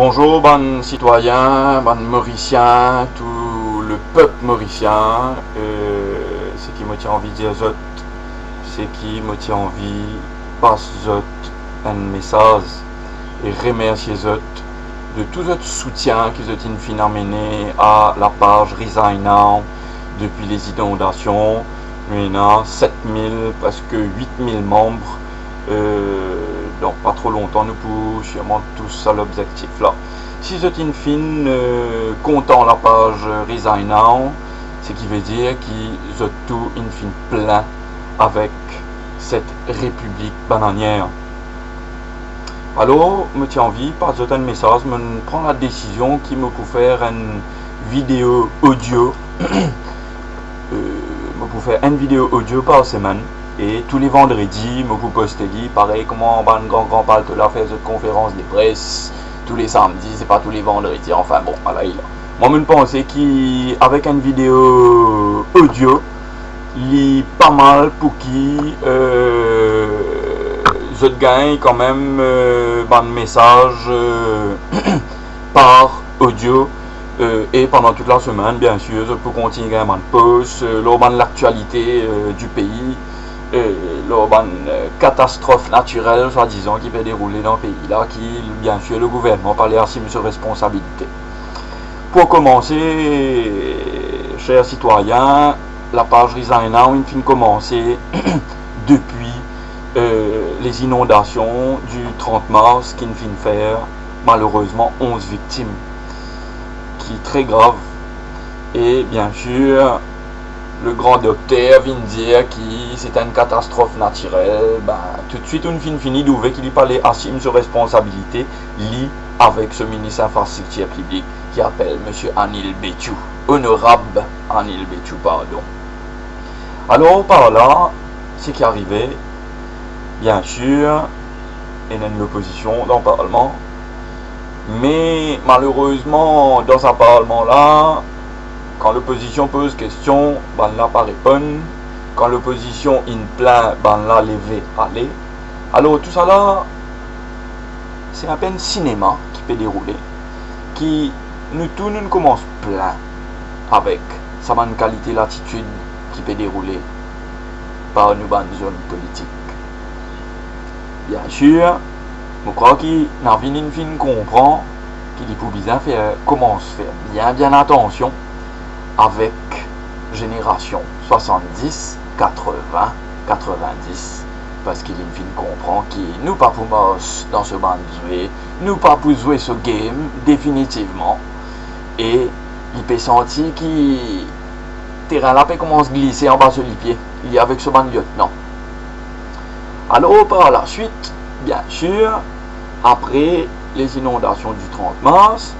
Bonjour, bon citoyen, bon mauricien, tout le peuple mauricien. C'est qui me tient envie de dire zot, c'est qui me tient envie passe zot un message et remercier zot de tout votre soutien qu'ils ont fin amené à la page Resign Now depuis les inondations. Maintenant 7000, presque 8000 membres. Donc pas trop longtemps nous pour sûrement tous à l'objectif là. Si vous êtes fin content la page Resign Now, ce qui veut dire qu'ils ont tout in fin plein avec cette république bananière. Alors, me tient envie, par un message, me prend la décision qui me peut faire une vidéo audio, une vidéo audio par semaine. Et tous les vendredis, je vous poste pareil comment un grand palte là fait cette conférence de presse tous les samedis, c'est pas tous les vendredis, enfin bon, voilà il a. Moi je pense qu'avec une vidéo audio, il est pas mal pour qui je gagne quand même un message par audio. Et pendant toute la semaine, bien sûr, je peux continuer à un post lors de l'actualité du pays. Catastrophe naturelle, soi-disant, qui peut dérouler dans le pays là, qui, bien sûr, le gouvernement parlait assume ses responsabilités. Pour commencer, chers citoyens, la page Resign Now, il fin commencé depuis les inondations du 30 mars, qui fin faire malheureusement 11 victimes, qui est très grave. Et bien sûr, le grand docteur vient dire que c'est une catastrophe naturelle. Ben, tout de suite, on finit d'ouvrir qu'il parlait assume ses responsabilités, lit avec ce ministre infrastructure publique qui appelle M. Anil Béchou, honorable Anil Béchou, pardon. Alors, par là, ce qui arrivait, bien sûr, il y a l'opposition dans le Parlement, mais malheureusement, dans ce Parlement-là, quand l'opposition pose question, ben là pas répondre. Quand l'opposition in plaint, ben là lever aller. Alors tout ça là, c'est à peine cinéma qui peut dérouler. Qui nous tous nous commence plein avec sa bonne qualité l'attitude qui peut dérouler par une bonne zone politique. Bien sûr, je crois qu'il n'a une fin comprend qu'il pour bien faire comment se faire bien attention avec génération 70, 80, 90, parce qu'il fin comprend qu'il nous pas pour dans ce band jouer, nous pas pour jouer ce game définitivement, et il peut sentir qu'il terrain là peut commence à glisser en bas sur les pieds, il y a avec ce band lieutenant. Alors par la suite, bien sûr, après les inondations du 30 mars,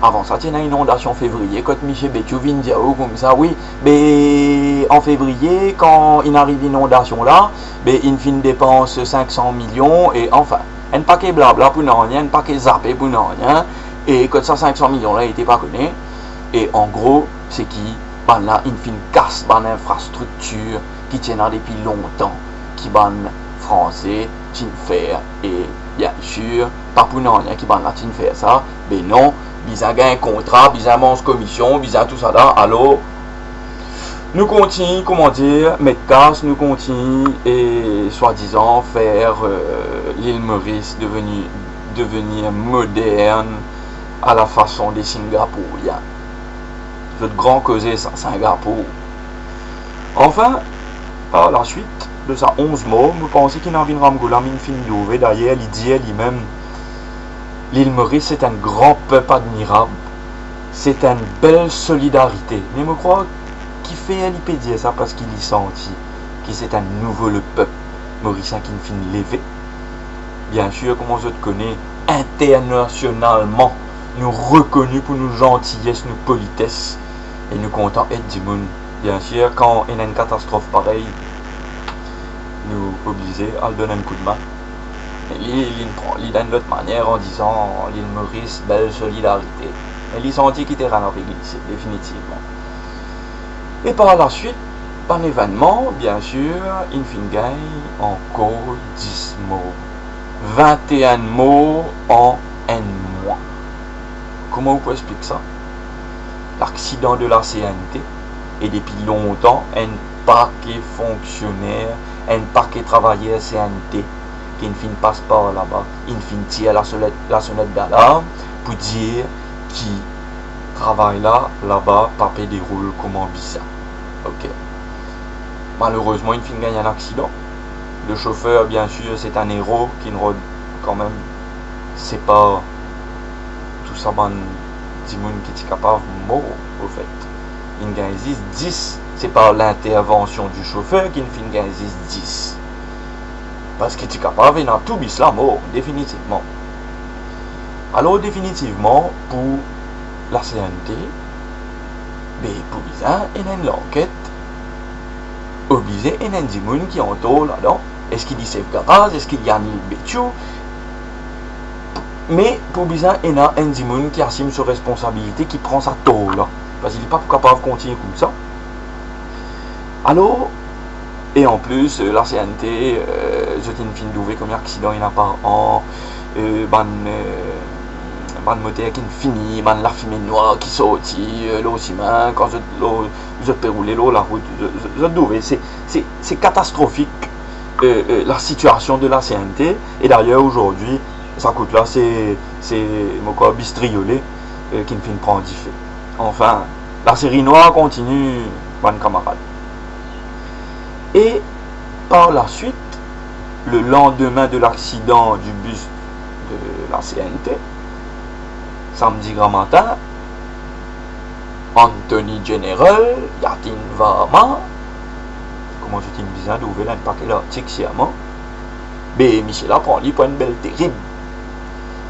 avant ça, il y a une inondation février, quand Michel Béchou vient dire comme ça, oui, mais en février, quand il arrive l'inondation là, il fin dépense 500 millions, et enfin, un paquet blabla pour rien, un paquet zappé pour rien, et quand ça 500 millions là, il n'était pas connu, et en gros, c'est qui, ben là, il fin casse ben l'infrastructure qui tient là depuis longtemps, qui ben français, qui faire, et bien sûr, pas pour rien qui ben là, qui faire ça, mais non, ils ont un contrat, ils ont une commission, ils ont tout ça là. Alors, nous continuons, comment dire, mettre casse, nous continuons et soi-disant faire l'île Maurice devenir moderne à la façon des Singapouriens. Votre grand causé, ça, Singapour. Enfin, par la suite de ça 11 mots, nous pensons qu'il n'a pas une fin d'ouvrir. D'ailleurs, il dit lui-même. L'île Maurice, c'est un grand peuple admirable. C'est une belle solidarité. Mais je crois qu'il fait dire ça parce qu'il y senti que c'est un nouveau le peuple mauricien qui ne finit lever. Bien sûr, comme on se connaît, internationalement, nous reconnus pour nos gentillesses, nos politesses. Et nous comptons être du monde. Bien sûr, quand il y a une catastrophe pareille, nous obligés à le donner un coup de main. Il donne l'autre manière en disant l'île Maurice, belle solidarité. Et il sentit qu'il était rien glissé, définitivement. Et par la suite, un événement, bien sûr, il fin gagne encore 10 mots. 21 mots en mois. Comment vous pouvez expliquer ça? L'accident de la CNT, et depuis longtemps, un paquet fonctionnaire, un paquet travailleur CNT, qui ne finit passe par là-bas, il finit tirer la sonnette d'alarme pour dire qui travaille là-bas, papier déroule comment bizarre. Ok. Malheureusement, il finit gagner un accident. Le chauffeur, bien sûr, c'est un héros qui ne quand même, c'est pas tout ça, ben, qui est capable de mort, au fait. Il gagne 10, c'est par l'intervention du chauffeur qu'il finit gagne 10. Parce qu'il est capable de tout bis la mort, définitivement. Alors, définitivement, pour la CNT, mais pour bizarre, il y a une enquête. Obligé, il y a des gens qui entourent là-dedans. Est-ce qu'il dit c'est garage, est-ce qu'il y a un bétiou? Mais pour bizarre, il y a un gens qui assume sa responsabilité, qui prend sa tôle là. Parce qu'il n'est pas capable de continuer comme ça. Alors, et en plus, la CNT, j'étais une fin d'ouvrir comme accident, il n'y en a pas un. Ban moteur qui finit, ban la fumée noire qui sortit, l'eau ciment, quand je peux rouler l'eau, la route, je douvais. C'est catastrophique la situation de la CNT. Et d'ailleurs aujourd'hui, ça coûte là, c'est mon corps bistriolet qui ne finit pas en diffé. Enfin, la série noire continue, ban camarade. Et par la suite, le lendemain de l'accident du bus de la CNT, samedi grand matin, Anthony General, Yatin Varma, comment je t'ai bizarre d'ouvrir un paquet l'article sciemment, mais Michel apprend, il prend une belle terrible,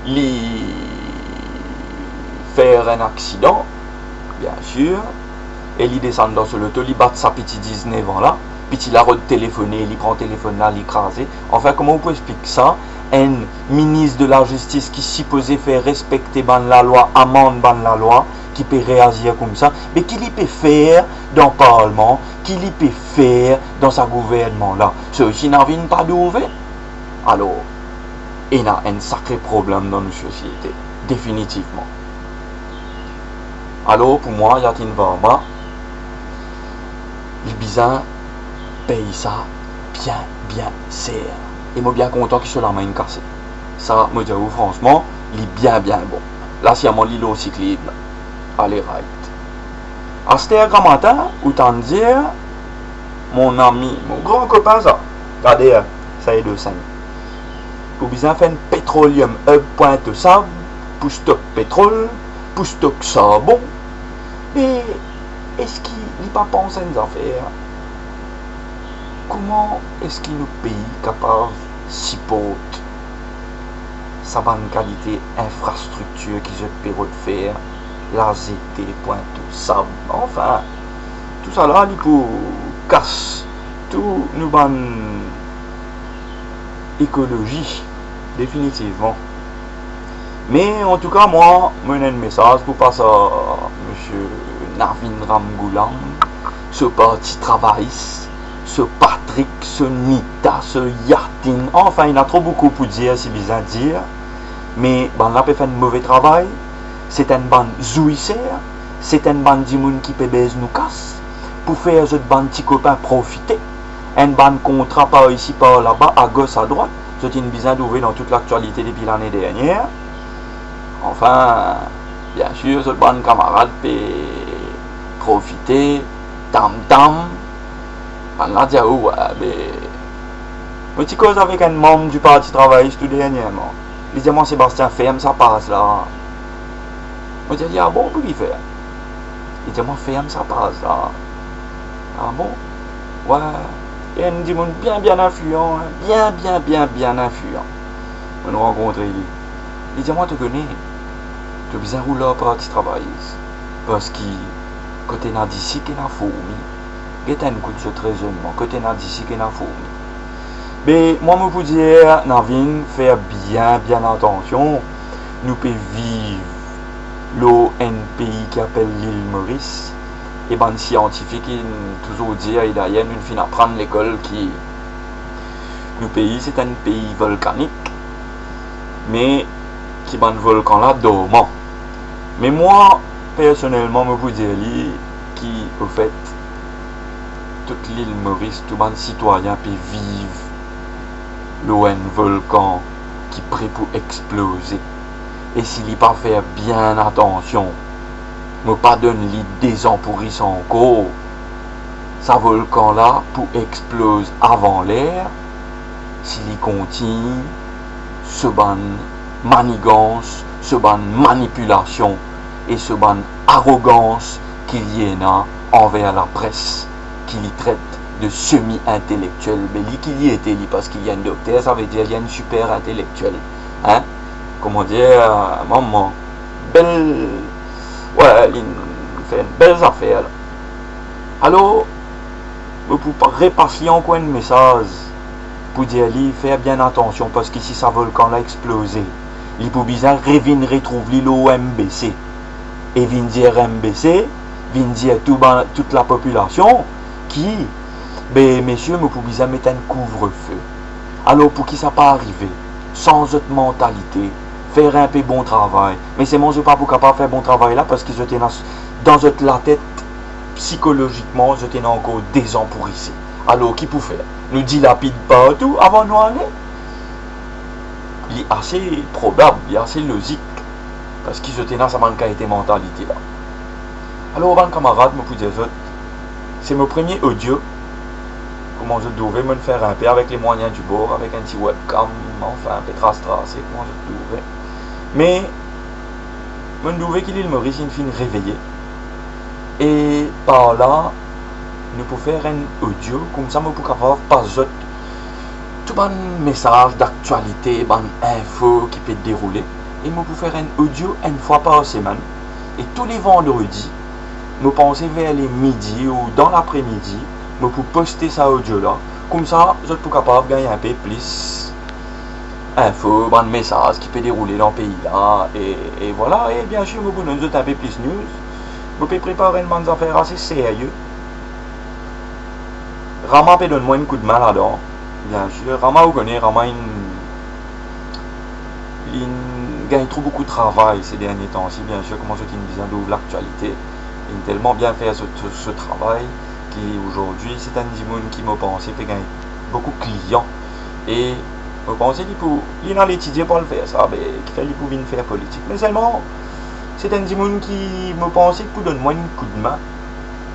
il fait un accident, bien sûr, et il descend dans ce loto, il bat sa petite 19 ans là, puis il a téléphoné, il prend le téléphone là, il écrase. Enfin, comment vous pouvez expliquer ça? Un ministre de la justice qui supposé faire respecter la loi, amende la loi, qui peut réagir comme ça, mais qui peut faire dans le Parlement, qui peut faire dans sa gouvernement là. Ceux-ci n'avaient pas d'ouvert. Alors, il y a un sacré problème dans nos sociétés, définitivement. Alors, pour moi, Yatin Varma, les bizarres payent ça bien serre. Et moi bien content qu'il soit la main cassée. Ça, me dis franchement, il est bien bon. Là, c'est à mon l'îlot cyclable. Allez, right. À ce grand matin, autant dire, mon ami, mon grand copain, ça. Regardez, ça est de 5. Pour bien faire un pétroleum hub pointe de sable, pour stock pétrole, pour stock sabon. Et est-ce qu'il n'y a pas pensé à nos affaires? Comment est-ce qu'il nous paye capable si porte sa bonne qualité infrastructure qui je peux refaire la ZT pointe de sable, enfin tout ça là il pour casse tout nous bonne écologie définitivement. Mais en tout cas moi j'ai un message pour passer à monsieur Navin Ramgoulam, ce parti travailliste, ce Patrick, ce Nita, ce Yatin, enfin il y a trop beaucoup pour dire, c'est bizarre de dire, mais ben, là peut faire un mauvais travail, c'est une bande jouisseur, c'est une bande de monde qui peut baiser nous casse, pour faire cette bande de copains profiter, une bande contrat par ici, par là-bas, à gauche, à droite, c'est une bizarre d'ouvrir dans toute l'actualité depuis l'année dernière, enfin, bien sûr, cette bande camarade peut profiter, tam-tam, on a dit, ouais, mais tu causes avec un membre du Parti travailliste tout dernièrement. Il dit, moi, Sébastien, ferme, ça passe là. Moi, j'ai dit, ah bon, pour lui faire. Il dit, moi, ferme, ça passe là. Ah bon? Ouais. Et il dit, bien influent, hein. bien influent. On nous rencontre lui. Il dit, moi, tu connais. Tu as besoin de rouler au Parti travailliste. Parce que, côté n'a d'ici, qu'il a fourmi. Il y a un coup de ce raisonnement, côté n'a d'ici qu'il a fourmi. Mais moi, je vous dire, Navin, faire bien attention. Nous pouvons vivre l'un pays qui appelle l'île Maurice. Et ben, scientifique, toujours dire, il y a une fin à prendre l'école qui. Nous pays, c'est un pays volcanique. Mais qui ban volcan là dormant. Mais moi, personnellement, je vous dire qui, au fait, toute l'île Maurice, tout le monde citoyen, puis vive l'ON volcan qui est prêt pour exploser. Et s'il n'y pas faire bien attention, me pas donne l'idée empourrissant encore, ça volcan là pour exploser avant l'air, s'il y continue, ce ban manigance, ce ban manipulation et ce ban arrogance qu'il y en a envers la presse, qu'il y traite de semi-intellectuel. Mais lui qu'il y était, parce qu'il y a un docteur, ça veut dire qu'il y a une super intellectuel. Hein? Comment dire, maman, belle, ouais, il fait une belle affaire. Là. Alors, vous pouvez repasser encore un message pour dire lui faire bien attention parce qu'ici ça volcan l'a explosé. Il peut bizarre revenir retrouver l'OMBC et vient dire MBC, vient dire toute la population qui, ben messieurs, me pouvez bizarre mettre un couvre-feu. Alors pour qui ça pas arriver sans autre mentalité, faire un peu bon travail. Mais c'est moi je pas pour capable faire bon travail là parce que je dans la tête psychologiquement je tenais encore des ans pour ici. Alors qui peut faire? Nous dilapide partout avant nous aller. Il est assez probable, il est assez logique. Parce que je tenais ça manque à été mentalité là. Alors avant camarade, me pouvez dire c'est mon premier audio. Comment je devais me faire un peu avec les moyens du bord, avec un petit webcam, enfin un peu trace, c'est comment je devais. Mais je devais qu'il est le Maurice, une fin réveillé. Et par là, nous pouvons faire un audio, comme ça, nous pouvons avoir pas tout un message d'actualité, une info qui peut dérouler. Et nous pouvons faire un audio une fois par semaine. Et tous les vendredis, nous pensons vers les midis ou dans l'après-midi, nous pouvons poster ça audio là. Comme ça, je suis capable de gagner un peu plus info, un message qui peut dérouler dans le pays là. Et voilà, et bien sûr, nous pouvons nous donner un peu plus news. Vous pouvez préparer une bonne affaire assez sérieux. Rama peut donner moi un coup de main là-dedans. Bien sûr, Rama vous connaissez, Rama il gagne trop beaucoup de travail ces derniers temps-ci. Bien sûr, comment je me disais d'ouvrir l'actualité. Il a tellement bien fait ce travail qu'aujourd'hui, c'est un Dimoun qui m'a pensé qu'il gagne beaucoup de clients. Et je pensais qu'il a l'étudier pour le faire, ça, mais qu'il fallait pour venir faire politique. Mais seulement, c'est un Dimoun qui me pensait pour donner moi un coup de main,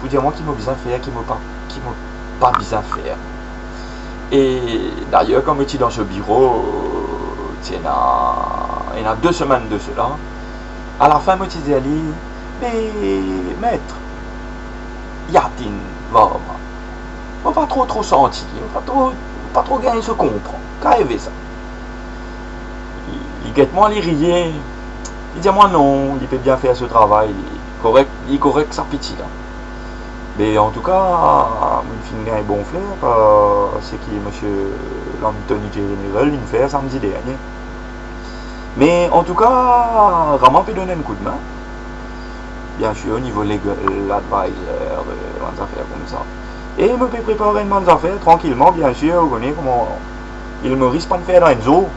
pour dire moi qui m'a besoin de faire, qui m'a pas besoin de faire. Et d'ailleurs, comme je suis dans ce bureau, il y a 2 semaines de cela, à la fin, je me suis dit, mais maître, Yatin, on va pas trop sentir, on va pas trop gagner ce comprend. Qu'arrive ça? Il guette moi les rier. Il dit moi non, il peut bien faire ce travail, il est correct sa petite là. Mais en tout cas, une fin gagne bon flair, c'est qui monsieur l'Anthony Général, il me fait samedi dernier. Mais en tout cas, Raman peut donner un coup de main. Bien sûr, au niveau légal, l'advisor, des affaires comme ça. Et me peut préparer une bonne affaire tranquillement, bien sûr, vous connaissez comment il me risque pas de faire dans une zoo.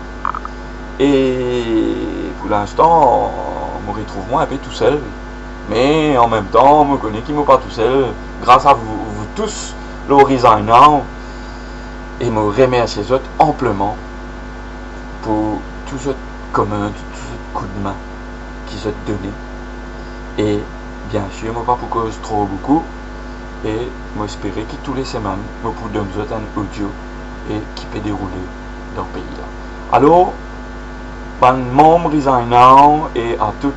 Et pour l'instant, je me retrouve moi un peu tout seul. Mais en même temps, je me connais qu'il ne pas tout seul. Grâce à vous tous, l'Horizon Now. Et je me remercie amplement pour tout ce commun, tout ce coup de main qui se donné. Et bien sûr, je ne pas pour cause trop beaucoup. Et j'espère que tous les semaines, je peux donner un audio et qui peut dérouler dans le pays là. Alors, ban membre Horizon Now et à tous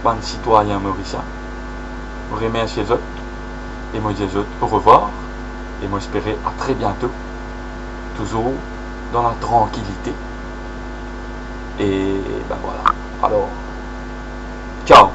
les citoyens mauriciens, je remercie les autres et je dis au revoir et j'espère à très bientôt, toujours dans la tranquillité. Et ben voilà. Alors, ciao.